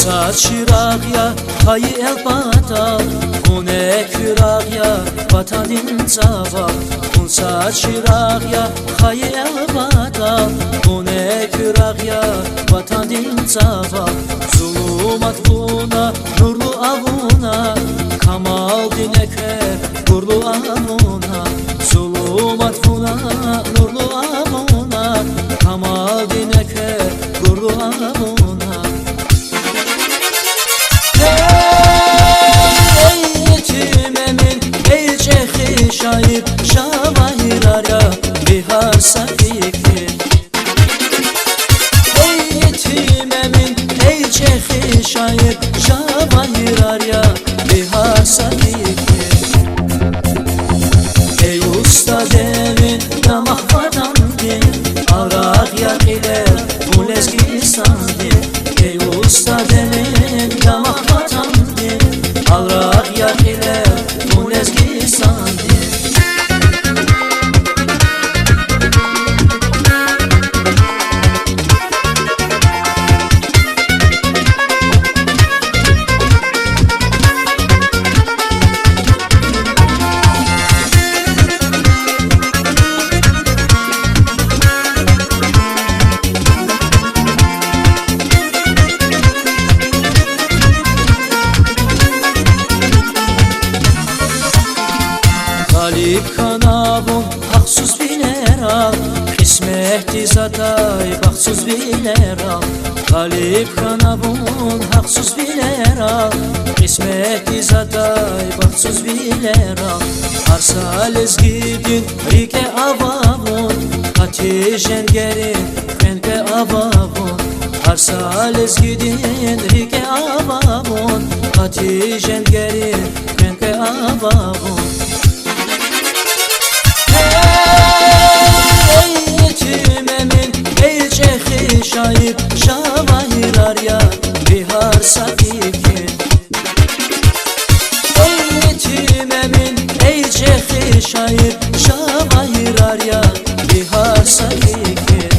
Konsa çırağya hayı el bata Kone kürağya batadin zava Konsa çırağya hayı el bata Kone kürağya batadin zava Zulumat buna nurlu avuna Kamal dineke gurlu avuna Zulumat buna nurlu avuna Kamal dineke gurlu avuna Şahip şavahirara bihar safiki Ey yetimemin ey çehi şahip şavahirara bihar safiki Ey usta devin damak vadandin Avrak yak ile bu lezgistandin Ey usta devin damak vadandin Avrak yak ile bu lezgistandin Galip kanavun haksız biner al Kısmeti zatay baksız biner al Galip kanavun haksız biner al Kısmeti zatay baksız biner al Arsales gidin rike avavun Ateşen gerin kente avavun Arsales gidin rike avavun Ateşen gerin kente avavun Şahip şavahirar ya bihar safiki Ey yetimemin ey çehi şahip şavahirar ya bihar safiki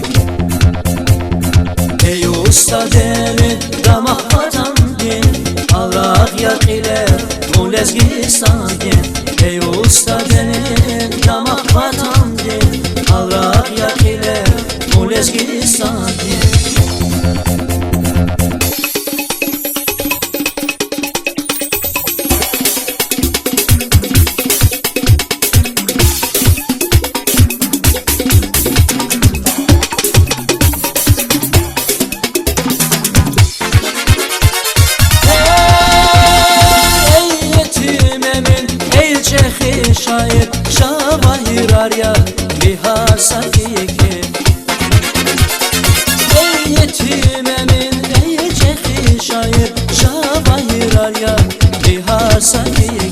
Ey usta devin damak vadandin Avrak yak ile bu lezgistandin Ey usta devin damak vadandin Avrak yak ile bu lezgistandin Şahip şavahirar ya bihar safiki Ey yetimemin ey çehi şahip şavahirar ya bihar safiki